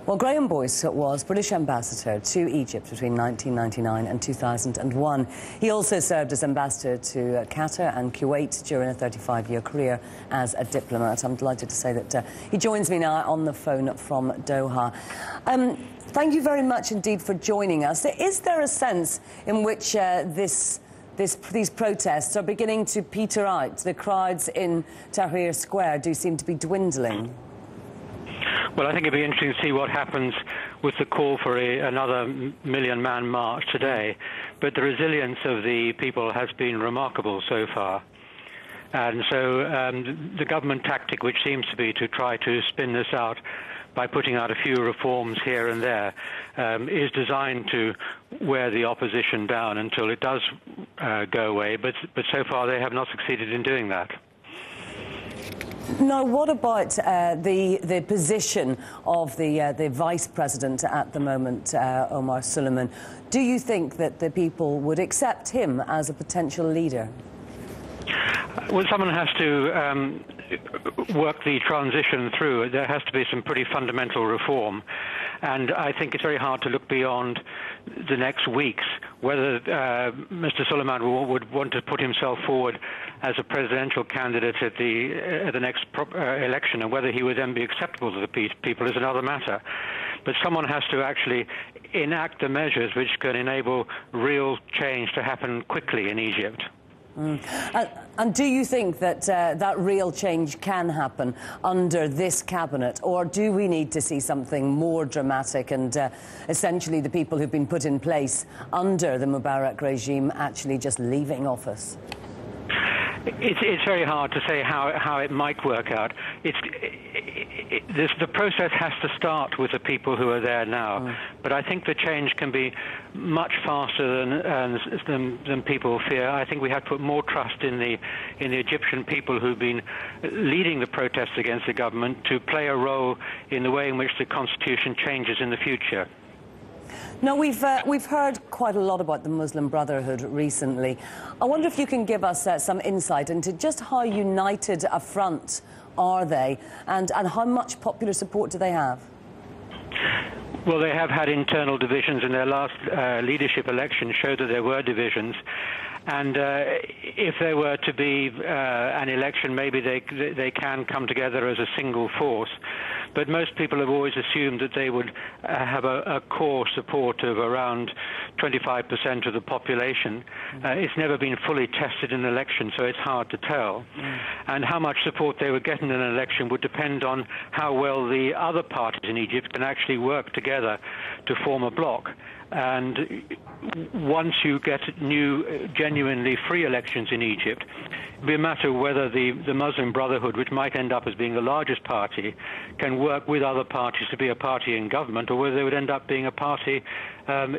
Well, Graham Boyce was British ambassador to Egypt between 1999 and 2001. He also served as ambassador to Qatar and Kuwait during a 35-year career as a diplomat. I'm delighted to say that he joins me now on the phone from Doha. Thank you very much indeed for joining us. Is there a sense in which these protests are beginning to peter out? The crowds in Tahrir Square do seem to be dwindling. Well, I think it'd be interesting to see what happens with the call for another million-man march today. But the resilience of the people has been remarkable so far. And so the government tactic, which seems to be to try to spin this out by putting out a few reforms here and there, is designed to wear the opposition down until it does go away. But so far they have not succeeded in doing that. Now, what about the position of the Vice President at the moment, Omar Suleiman? Do you think that the people would accept him as a potential leader? Well, someone has to work the transition through. There has to be some pretty fundamental reform. And I think it's very hard to look beyond the next weeks, whether Mr. Suleiman would want to put himself forward as a presidential candidate at the next election, and whether he would then be acceptable to the people is another matter. But someone has to actually enact the measures which can enable real change to happen quickly in Egypt. And do you think that that real change can happen under this cabinet, or do we need to see something more dramatic and essentially the people who've been put in place under the Mubarak regime actually just leaving office? It's very hard to say how it might work out. The process has to start with the people who are there now. But I think the change can be much faster than people fear. I think we have to put more trust in the Egyptian people who've been leading the protests against the government to play a role in the way in which the constitution changes in the future. Now, we've heard quite a lot about the Muslim Brotherhood recently. I wonder if you can give us some insight into just how united a front are they, and how much popular support do they have? Well, they have had internal divisions, and their last leadership election showed that there were divisions. And if there were to be an election, maybe they can come together as a single force. But most people have always assumed that they would have a core support of around 25% of the population. It's never been fully tested in an election, so it's hard to tell. And how much support they would get in an election would depend on how well the other parties in Egypt can actually work together to form a bloc. And once you get new, genuinely free elections in Egypt, it'll be a matter of whether the Muslim Brotherhood, which might end up as being the largest party, can work with other parties to be a party in government, or whether they would end up being a party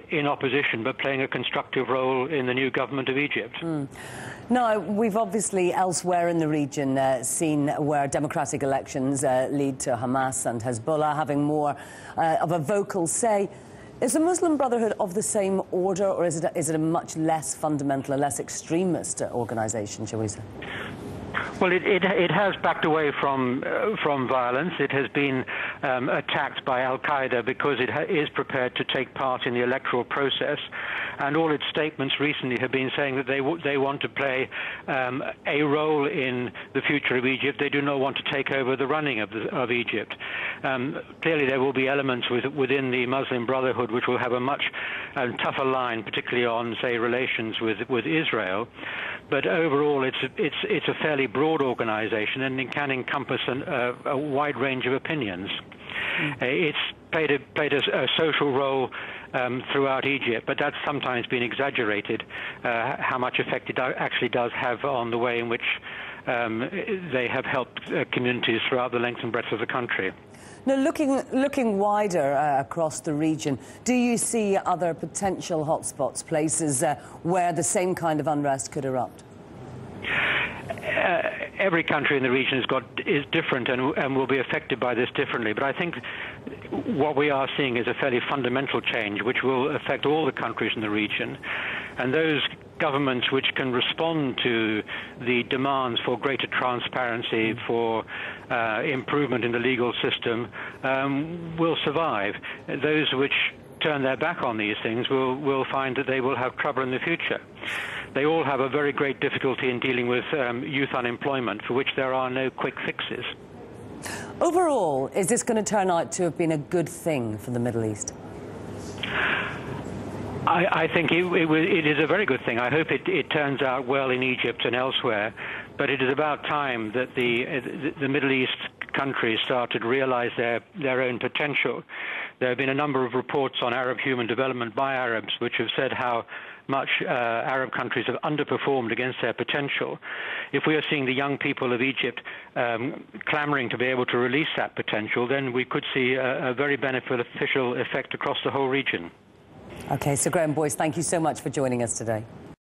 in opposition, but playing a constructive role in the new government of Egypt. Now, we've obviously elsewhere in the region seen where democratic elections lead to Hamas and Hezbollah having more of a vocal say. Is the Muslim Brotherhood of the same order, or is it a much less fundamental, a less extremist organisation, shall we say? Well, it has backed away from violence. It has been attacked by Al-Qaeda because it is prepared to take part in the electoral process. And all its statements recently have been saying that they want to play a role in the future of Egypt. They do not want to take over the running of Egypt. Clearly, there will be elements within the Muslim Brotherhood which will have a much tougher line, particularly on, say, relations with Israel. But overall, it's a fairly broad organization, and it can encompass a wide range of opinions. It's played a social role throughout Egypt, but that's sometimes been exaggerated, how much effect it actually does have on the way in which they have helped communities throughout the length and breadth of the country. Now, looking wider across the region, do you see other potential hotspots, places where the same kind of unrest could erupt? Every country in the region is different and will be affected by this differently. But I think what we are seeing is a fairly fundamental change which will affect all the countries in the region. And those governments which can respond to the demands for greater transparency, for improvement in the legal system, will survive. Those which turn their back on these things will find that they will have trouble in the future. They all have a very great difficulty in dealing with youth unemployment, for which there are no quick fixes. Overall, is this going to turn out to have been a good thing for the Middle East? I think it is a very good thing. I hope it turns out well in Egypt and elsewhere. But it is about time that the Middle East countries started to realize their own potential. There have been a number of reports on Arab human development by Arabs which have said how much Arab countries have underperformed against their potential. If we are seeing the young people of Egypt clamoring to be able to release that potential, then we could see a very beneficial effect across the whole region. OK, so Graham Boyce, thank you so much for joining us today.